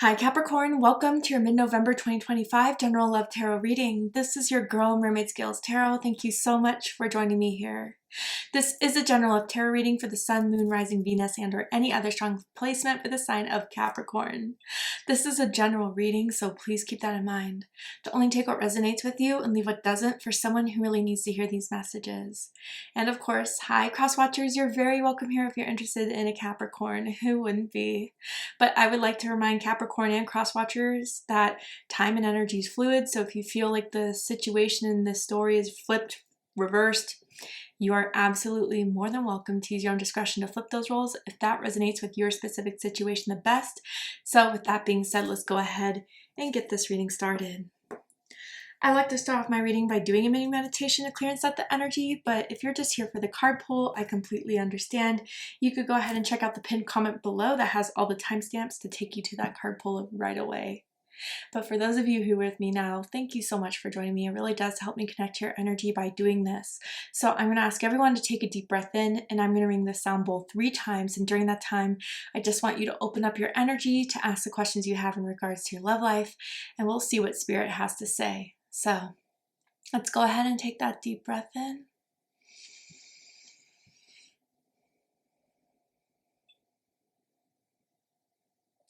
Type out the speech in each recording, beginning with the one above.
Hi Capricorn, welcome to your mid-November 2025 General Love Tarot reading. This is your girl Mermaid Scales Tarot. Thank you so much for joining me here. This is a General Love Tarot reading for the Sun, Moon, Rising, Venus, and or any other strong placement for the sign of Capricorn. This is a general reading, so please keep that in mind. To only take what resonates with you and leave what doesn't for someone who really needs to hear these messages. And of course, hi cross watchers, you're very welcome here if you're interested in a Capricorn. Who wouldn't be? But I would like to remind Capricorn and cross watchers that time and energy is fluid, so if you feel like the situation in this story is flipped, reversed, you are absolutely more than welcome to use your own discretion to flip those roles if that resonates with your specific situation the best. So with that being said, let's go ahead and get this reading started. I like to start off my reading by doing a mini meditation to clear and set the energy, but if you're just here for the card pull, I completely understand. You could go ahead and check out the pinned comment below that has all the timestamps to take you to that card pull right away. But for those of you who are with me now, thank you so much for joining me. It really does help me connect to your energy by doing this. So I'm going to ask everyone to take a deep breath in, and I'm going to ring the sound bowl 3 times. And during that time, I just want you to open up your energy to ask the questions you have in regards to your love life, and we'll see what Spirit has to say. So let's go ahead and take that deep breath in.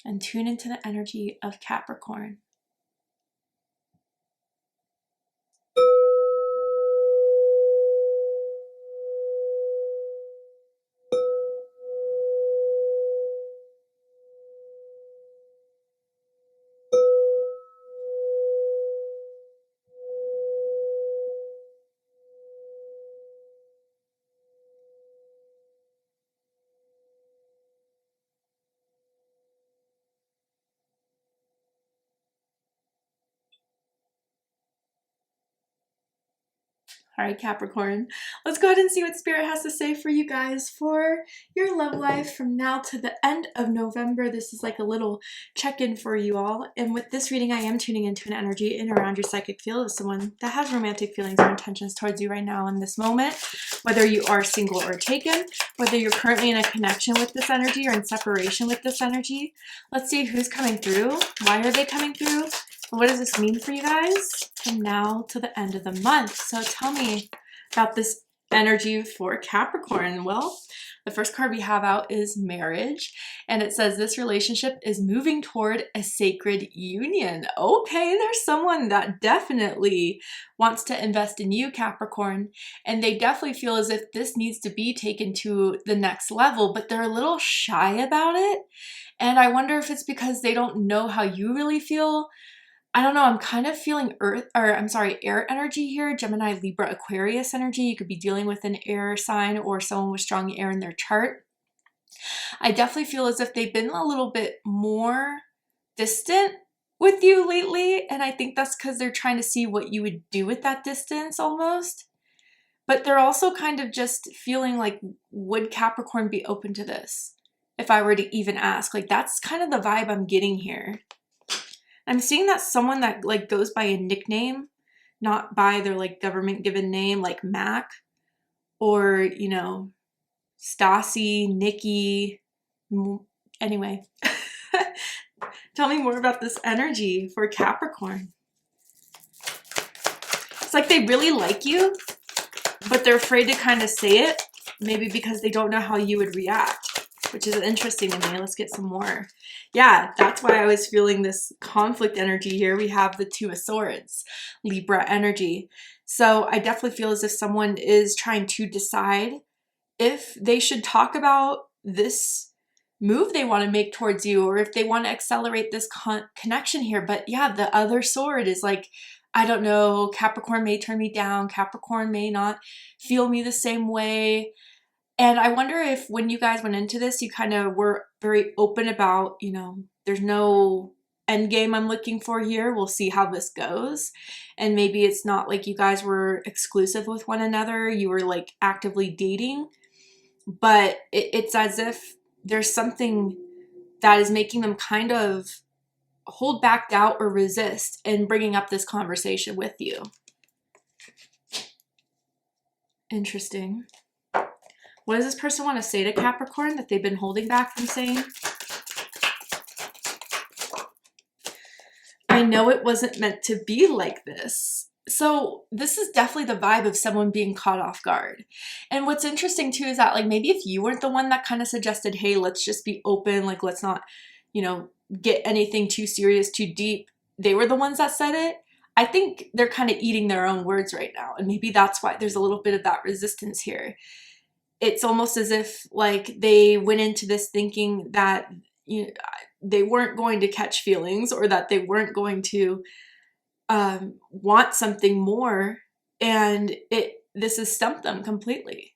And tune into the energy of Capricorn. All right, Capricorn, let's go ahead and see what Spirit has to say for you guys for your love life from now to the end of November. This is like a little check-in for you all. And with this reading, I am tuning into an energy in around your psychic field of someone that has romantic feelings or intentions towards you right now in this moment, whether you are single or taken, whether you're currently in a connection with this energy or in separation with this energy. Let's see who's coming through. Why are they coming through? What does this mean for you guys from now to the end of the month? So tell me about this energy for Capricorn. Well, the first card we have out is marriage, and it says this relationship is moving toward a sacred union. Okay, there's someone that definitely wants to invest in you, Capricorn, and they definitely feel as if this needs to be taken to the next level, but they're a little shy about it. And I wonder if it's because they don't know how you really feel. I don't know, I'm kind of feeling air energy here, Gemini, Libra, Aquarius energy. You could be dealing with an air sign or someone with strong air in their chart. I definitely feel as if they've been a little bit more distant with you lately, and I think that's because they're trying to see what you would do with that distance almost. But they're also kind of just feeling like, would Capricorn be open to this? If I were to even ask, like that's kind of the vibe I'm getting here. I'm seeing that someone that like goes by a nickname, not by their like government given name, like Mac or, you know, Stassi, Nikki. Anyway, tell me more about this energy for Capricorn. It's like they really like you, but they're afraid to kind of say it, maybe because they don't know how you would react, which is interesting to me. Let's get some more. Yeah, that's why I was feeling this conflict energy here. We have the Two of Swords, Libra energy. So I definitely feel as if someone is trying to decide if they should talk about this move they want to make towards you, or if they want to accelerate this connection here. But yeah, the other sword is like, I don't know, Capricorn may turn me down. Capricorn may not feel me the same way. And I wonder if when you guys went into this, you kind of were very open about, you know, there's no end game I'm looking for here. We'll see how this goes. And maybe it's not like you guys were exclusive with one another. You were like actively dating. But it's as if there's something that is making them kind of hold back, doubt, or resist in bringing up this conversation with you. Interesting. What does this person want to say to Capricorn that they've been holding back from saying? I know it wasn't meant to be like this. So this is definitely the vibe of someone being caught off guard. And what's interesting too is that like maybe if you weren't the one that kind of suggested, hey, let's just be open, like let's not, you know, get anything too serious, too deep, they were the ones that said it. I think they're kind of eating their own words right now. And maybe that's why there's a little bit of that resistance here. It's almost as if like they went into this thinking that, you know, they weren't going to catch feelings, or that they weren't going to want something more, and this has stumped them completely.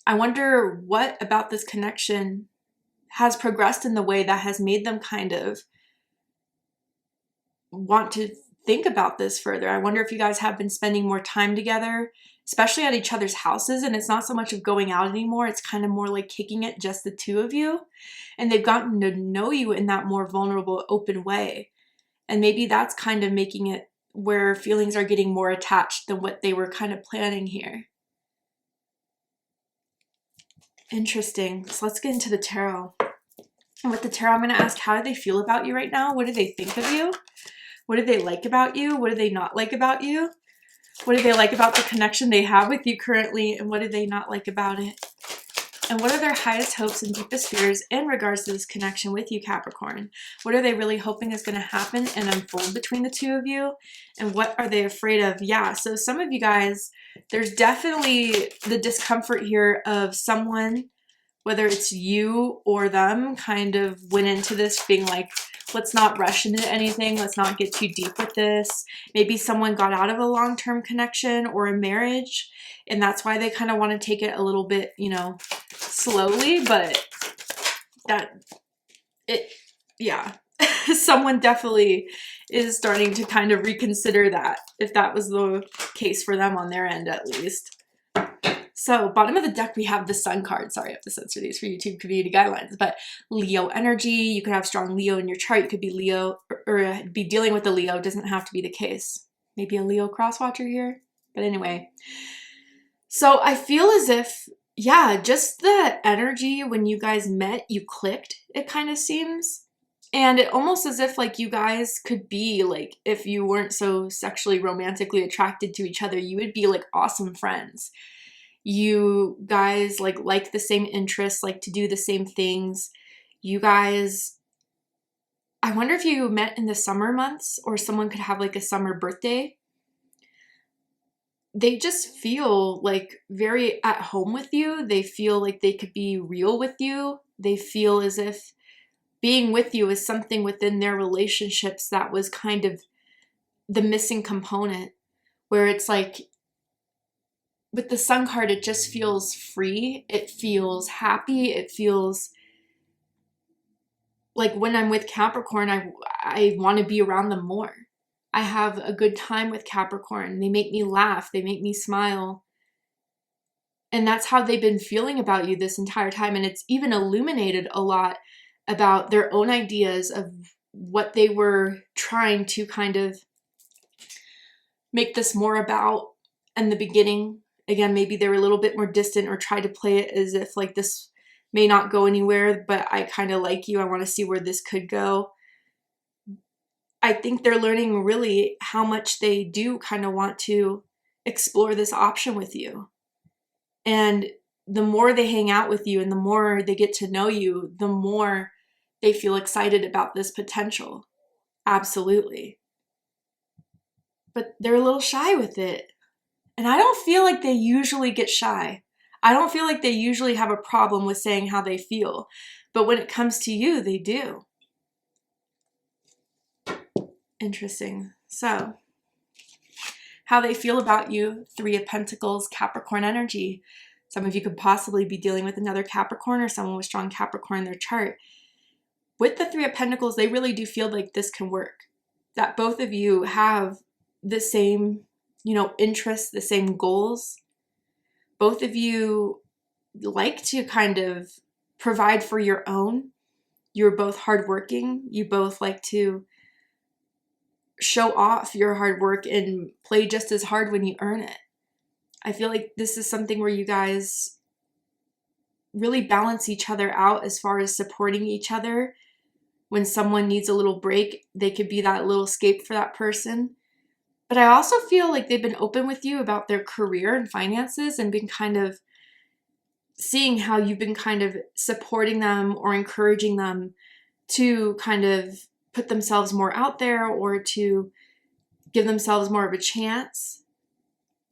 I wonder what about this connection has progressed in the way that has made them kind of want to think about this further. I wonder if you guys have been spending more time together, especially at each other's houses, and it's not so much of going out anymore, it's kind of more like kicking it just the two of you, and they've gotten to know you in that more vulnerable, open way. And maybe that's kind of making it where feelings are getting more attached than what they were kind of planning here. Interesting. So let's get into the tarot. And with the tarot, I'm going to ask, how do they feel about you right now? What do they think of you? What do they like about you? What do they not like about you? What do they like about the connection they have with you currently? And what do they not like about it? And what are their highest hopes and deepest fears in regards to this connection with you, Capricorn? What are they really hoping is going to happen and unfold between the two of you? And what are they afraid of? Yeah, so some of you guys, there's definitely the discomfort here of someone, whether it's you or them, kind of went into this being like, let's not rush into anything. Let's not get too deep with this. Maybe someone got out of a long-term connection or a marriage, and that's why they kind of want to take it a little bit, you know, slowly, but yeah. Someone definitely is starting to kind of reconsider that, if that was the case for them on their end at least. So bottom of the deck, we have the Sun card. Sorry, I have to censor these for YouTube community guidelines, but Leo energy. You could have strong Leo in your chart. You could be Leo or be dealing with a Leo. It doesn't have to be the case. Maybe a Leo cross-watcher here. But anyway, so I feel as if, yeah, just the energy when you guys met, you clicked, it kind of seems. And it almost as if like you guys could be like, if you weren't so sexually romantically attracted to each other, you would be like awesome friends. You guys like the same interests, like to do the same things. You guys, I wonder if you met in the summer months, or someone could have like a summer birthday. They just feel like very at home with you. They feel like they could be real with you. They feel as if being with you is something within their relationships that was kind of the missing component, where it's like, with the Sun card, it just feels free. It feels happy. It feels like when I'm with Capricorn, I want to be around them more. I have a good time with Capricorn. They make me laugh. They make me smile. And that's how they've been feeling about you this entire time. And it's even illuminated a lot about their own ideas of what they were trying to kind of make this more about in the beginning. Again, maybe they were a little bit more distant, or tried to play it as if like this may not go anywhere, but I kind of like you. I want to see where this could go. I think they're learning really how much they do kind of want to explore this option with you. And the more they hang out with you and the more they get to know you, the more they feel excited about this potential. Absolutely. But they're a little shy with it. And I don't feel like they usually get shy. I don't feel like they usually have a problem with saying how they feel. But when it comes to you, they do. Interesting. So, how they feel about you, Three of Pentacles, Capricorn energy. Some of you could possibly be dealing with another Capricorn or someone with strong Capricorn in their chart. With the Three of Pentacles, they really do feel like this can work. That both of you have the same, you know, interests, the same goals. Both of you like to kind of provide for your own. You're both hardworking. You both like to show off your hard work and play just as hard when you earn it. I feel like this is something where you guys really balance each other out as far as supporting each other When someone needs a little break, they could be that little escape for that person. But I also feel like they've been open with you about their career and finances and been kind of seeing how you've been kind of supporting them or encouraging them to kind of put themselves more out there or to give themselves more of a chance.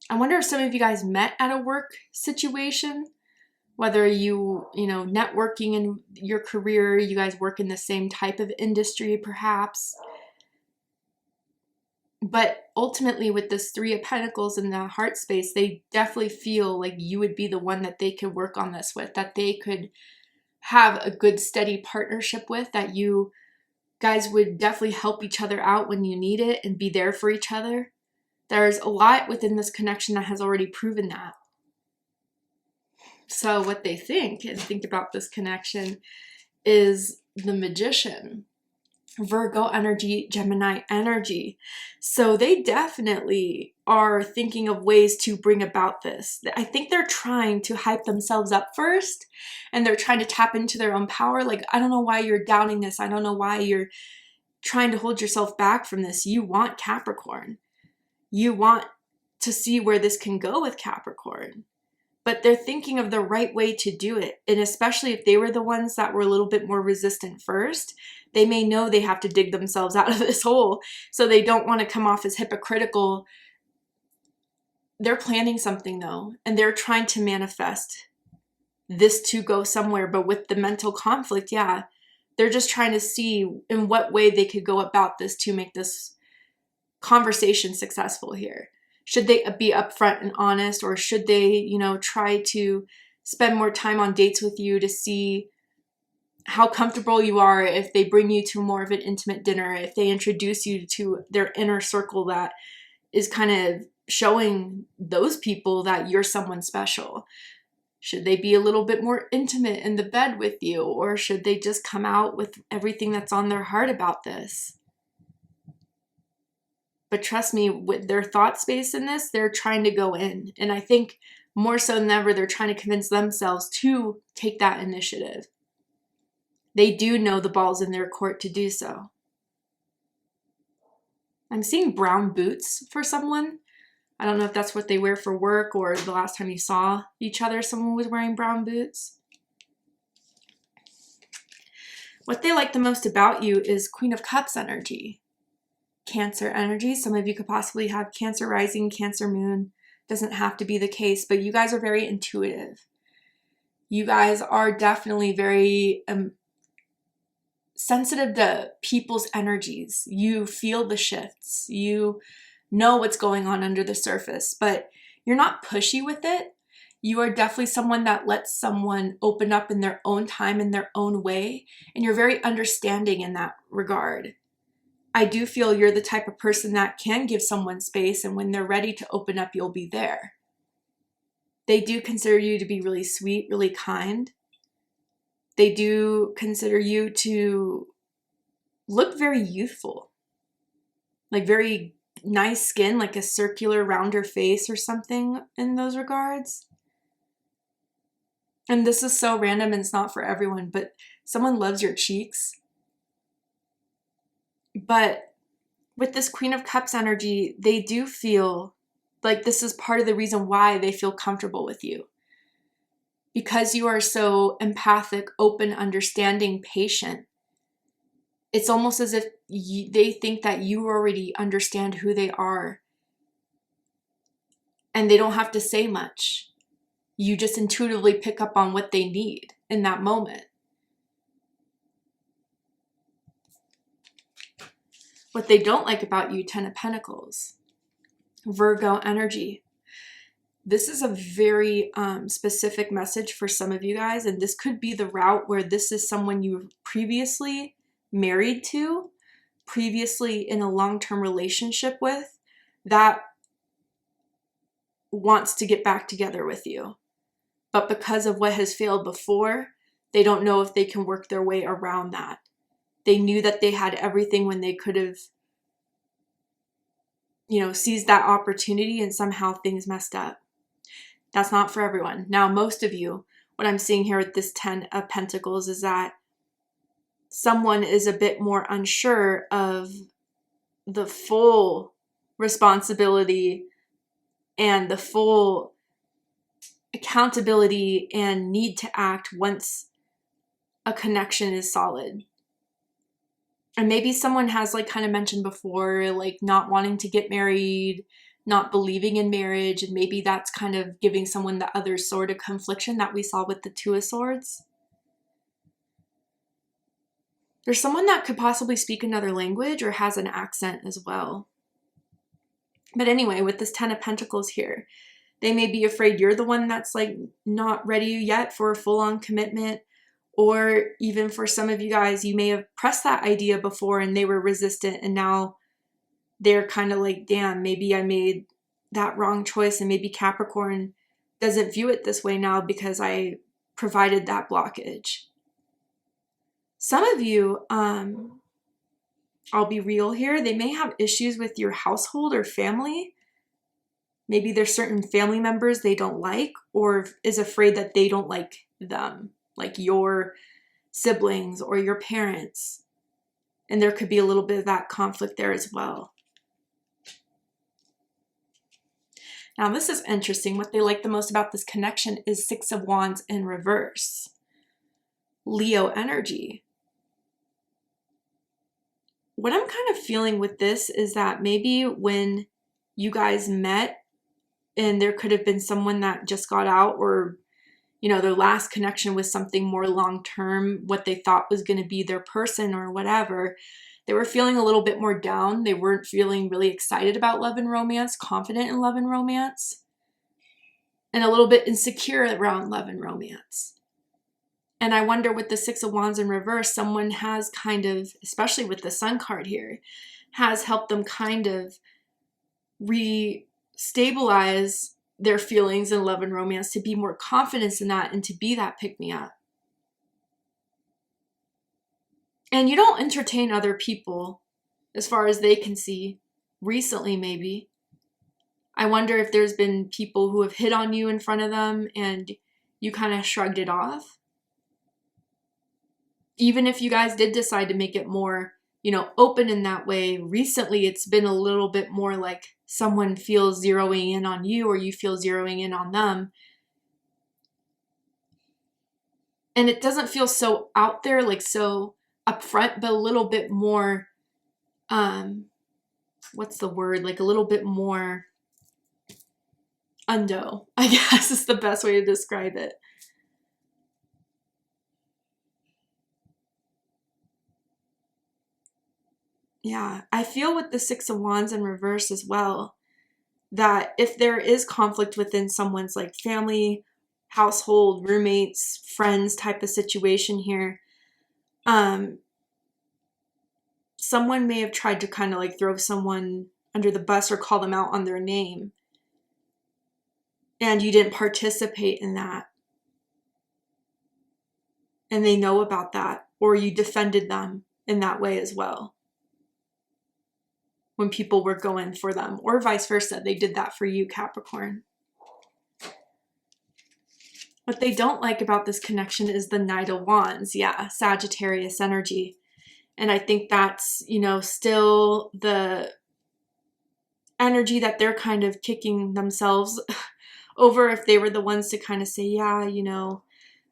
I wonder if some of you guys met at a work situation, whether you networking in your career, you guys work in the same type of industry perhaps. But ultimately with this Three of Pentacles in the heart space, they definitely feel like you would be the one that they could work on this with, that they could have a good steady partnership with, that you guys would definitely help each other out when you need it and be there for each other. There's a lot within this connection that has already proven that. So what they think about this connection is the Magician, Virgo energy, Gemini energy. So they definitely are thinking of ways to bring about this. I think they're trying to hype themselves up first, and they're trying to tap into their own power. Like, I don't know why you're doubting this. I don't know why you're trying to hold yourself back from this. You want Capricorn. You want to see where this can go with Capricorn. But they're thinking of the right way to do it. And especially if they were the ones that were a little bit more resistant first, they may know they have to dig themselves out of this hole. So they don't want to come off as hypocritical. They're planning something though, and they're trying to manifest this to go somewhere. But with the mental conflict, yeah, they're just trying to see in what way they could go about this to make this conversation successful here. Should they be upfront and honest, or should they, try to spend more time on dates with you to see how comfortable you are if they bring you to more of an intimate dinner, if they introduce you to their inner circle that is kind of showing those people that you're someone special? Should they be a little bit more intimate in the bed with you, or should they just come out with everything that's on their heart about this? But trust me, with their thought space in this, they're trying to go in. And I think more so than ever, they're trying to convince themselves to take that initiative. They do know the ball's in their court to do so. I'm seeing brown boots for someone. I don't know if that's what they wear for work, or the last time you saw each other, someone was wearing brown boots. What they like the most about you is Queen of Cups energy. Cancer energy. Some of you could possibly have Cancer rising, Cancer moon. Doesn't have to be the case, but you guys are very intuitive. You guys are definitely very sensitive to people's energies. You feel the shifts. You know what's going on under the surface, but you're not pushy with it. You are definitely someone that lets someone open up in their own time, in their own way, and you're very understanding in that regard. I do feel you're the type of person that can give someone space, and when they're ready to open up, you'll be there. They do consider you to be really sweet, really kind. They do consider you to look very youthful, like very nice skin, like a circular, rounder face or something in those regards. And this is so random and it's not for everyone, but someone loves your cheeks. But with this Queen of Cups energy, they do feel like this is part of the reason why they feel comfortable with you. Because you are so empathic, open, understanding, patient. It's almost as if they think that you already understand who they are. And they don't have to say much. You just intuitively pick up on what they need in that moment. What they don't like about you, Ten of Pentacles, Virgo energy. This is a very specific message for some of you guys, and this could be the route where this is someone you were previously married to, previously in a long-term relationship with, that wants to get back together with you. But because of what has failed before, they don't know if they can work their way around that. They knew that they had everything when they could have, seized that opportunity, and somehow things messed up. That's not for everyone. Now, most of you, what I'm seeing here with this 10 of Pentacles is that someone is a bit more unsure of the full responsibility and the full accountability and need to act once a connection is solid. And maybe someone has, like kind of mentioned before, like not wanting to get married, not believing in marriage, and maybe that's kind of giving someone the other sort of confliction that we saw with the Two of Swords. There's someone that could possibly speak another language or has an accent as well. But anyway, with this Ten of Pentacles here, they may be afraid you're the one that's like not ready yet for a full-on commitment. Or even for some of you guys, you may have pressed that idea before and they were resistant, and now they're kind of like, damn, maybe I made that wrong choice, and maybe Capricorn doesn't view it this way now because I provided that blockage. Some of you, I'll be real here, they may have issues with your household or family. Maybe there's certain family members they don't like, or is afraid that they don't like them, like your siblings or your parents. And there could be a little bit of that conflict there as well. Now this is interesting. What they like the most about this connection is Six of Wands in reverse. Leo energy. What I'm kind of feeling with this is that maybe when you guys met and there could have been someone that just got out, or you know, their last connection was something more long-term, what they thought was going to be their person or whatever, they were feeling a little bit more down. They weren't feeling really excited about love and romance, confident in love and romance, and a little bit insecure around love and romance. And I wonder with the Six of Wands in reverse, someone has kind of, especially with the Sun card here, has helped them kind of re-stabilize their feelings in love and romance, to be more confident in that and to be that pick-me-up. And you don't entertain other people as far as they can see. Recently, maybe. I wonder if there's been people who have hit on you in front of them and you kind of shrugged it off. Even if you guys did decide to make it more, you know, open in that way, recently it's been a little bit more like someone feels zeroing in on you or you feel zeroing in on them. And it doesn't feel so out there, like so upfront, but a little bit more, what's the word? Like a little bit more undo, I guess is the best way to describe it. Yeah, I feel with the Six of Wands in reverse as well, that if there is conflict within someone's like family, household, roommates, friends type of situation here, someone may have tried to kind of like throw someone under the bus or call them out on their name, and you didn't participate in that. And they know about that, or you defended them in that way as well. When people were going for them, or vice versa, they did that for you, Capricorn. What they don't like about this connection is the Knight of Wands. Yeah, Sagittarius energy. And I think that's, you know, still the energy that they're kind of kicking themselves over if they were the ones to kind of say, yeah, you know,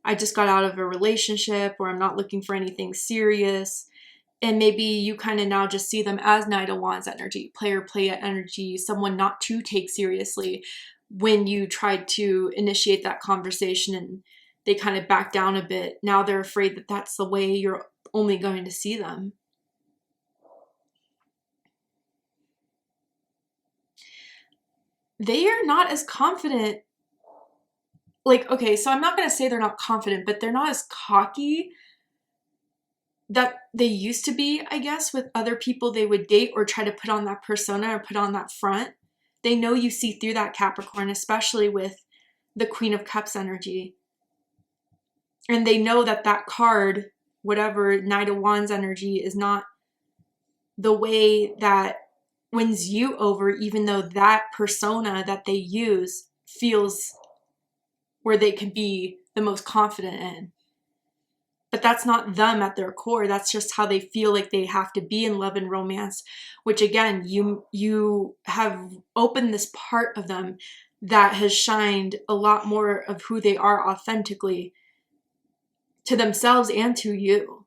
I just got out of a relationship, or I'm not looking for anything serious. And maybe you kind of now just see them as Knight of Wands energy, player playa energy, someone not to take seriously when you tried to initiate that conversation and they kind of back down a bit. Now they're afraid that that's the way you're only going to see them. They are not as confident. Like, okay, so I'm not going to say they're not confident, but they're not as cocky that they used to be, I guess, with other people they would date or try to put on that persona or put on that front. They know you see through that, Capricorn, especially with the Queen of Cups energy. And they know that that card, whatever Knight of Wands energy, is not the way that wins you over, even though that persona that they use feels where they can be the most confident in. But that's not them at their core. That's just how they feel like they have to be in love and romance, which again, you have opened this part of them that has shined a lot more of who they are authentically to themselves and to you.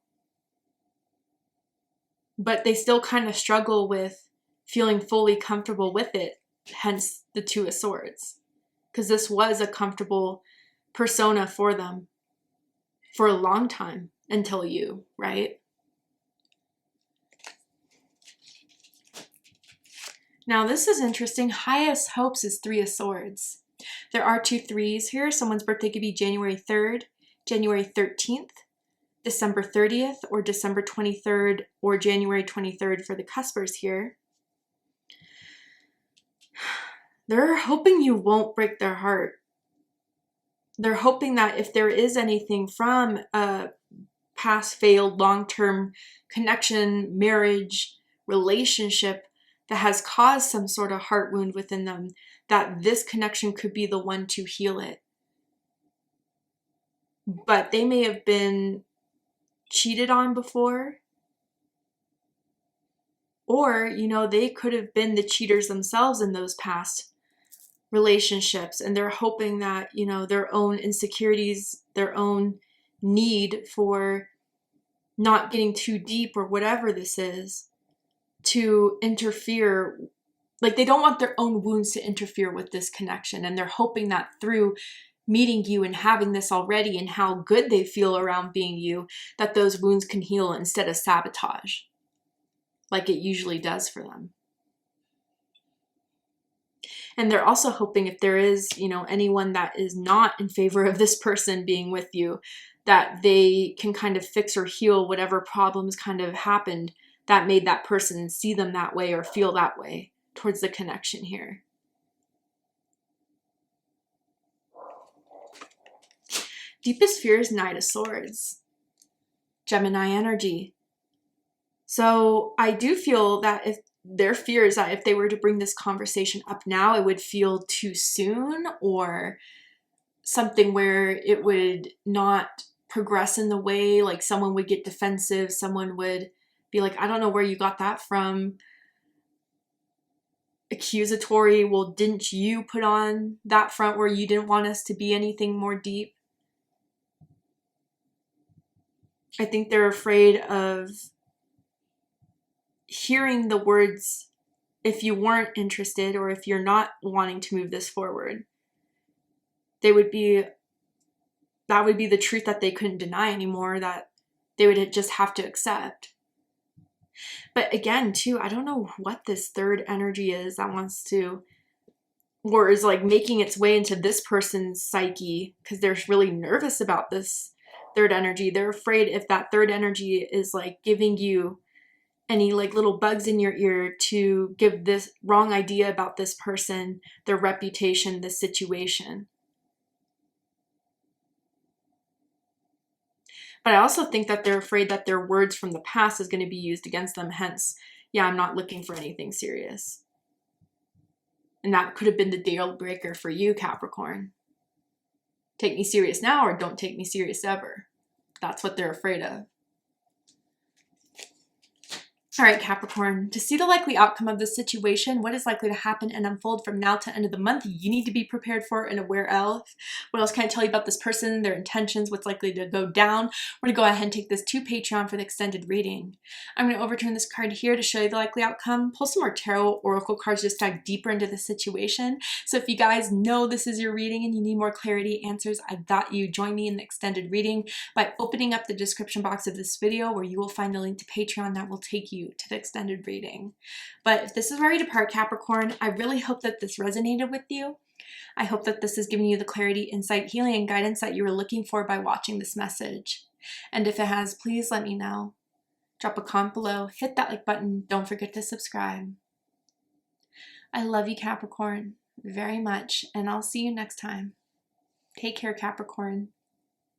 But they still kind of struggle with feeling fully comfortable with it, hence the Two of Swords. Because this was a comfortable persona for them for a long time until you, right? Now this is interesting. Highest hopes is Three of Swords. There are 2 3s here. Someone's birthday could be January 3rd, January 13th, December 30th, or December 23rd, or January 23rd for the cuspers here. They're hoping you won't break their heart. They're hoping that if there is anything from a past failed long-term connection, marriage, relationship that has caused some sort of heart wound within them, that this connection could be the one to heal it. But they may have been cheated on before, or, you know, they could have been the cheaters themselves in those past relationships, and they're hoping that, you know, their own insecurities, their own need for not getting too deep or whatever this is to interfere. Like, they don't want their own wounds to interfere with this connection, and they're hoping that through meeting you and having this already and how good they feel around being you, that those wounds can heal instead of sabotage like it usually does for them. And they're also hoping if there is, you know, anyone that is not in favor of this person being with you, that they can kind of fix or heal whatever problems kind of happened that made that person see them that way or feel that way towards the connection here. Deepest fear is Knight of Swords. Gemini energy. So I do feel that if their fear is that if they were to bring this conversation up now, it would feel too soon, or something where it would not progress in the way, like someone would get defensive, someone would be like, I don't know where you got that from. Accusatory, well, didn't you put on that front where you didn't want us to be anything more deep? I think they're afraid of hearing the words, if you weren't interested or if you're not wanting to move this forward. That would be the truth that they couldn't deny anymore, that they would just have to accept. But again, too, I don't know what this third energy is that wants to, or is like making its way into this person's psyche, because they're really nervous about this third energy. They're afraid if that third energy is like giving you any like little bugs in your ear to give this wrong idea about this person, their reputation, this situation. But I also think that they're afraid that their words from the past is going to be used against them. Hence, yeah, I'm not looking for anything serious. And that could have been the deal breaker for you, Capricorn. Take me serious now or don't take me serious ever. That's what they're afraid of. All right, Capricorn, to see the likely outcome of this situation, what is likely to happen and unfold from now to end of the month, you need to be prepared for and aware of. What else can I tell you about this person, their intentions, what's likely to go down? We're going to go ahead and take this to Patreon for the extended reading. I'm going to overturn this card here to show you the likely outcome, pull some more tarot oracle cards, just dive deeper into the situation. So if you guys know this is your reading and you need more clarity, answers, I thought you join me in the extended reading by opening up the description box of this video, where you will find a link to Patreon that will take you to the extended reading. But if this is where you depart, Capricorn, I really hope that this resonated with you. I hope that this has given you the clarity, insight, healing, and guidance that you were looking for by watching this message. And if it has, please let me know. Drop a comment below, hit that like button, don't forget to subscribe. I love you, Capricorn, very much, and I'll see you next time. Take care, Capricorn.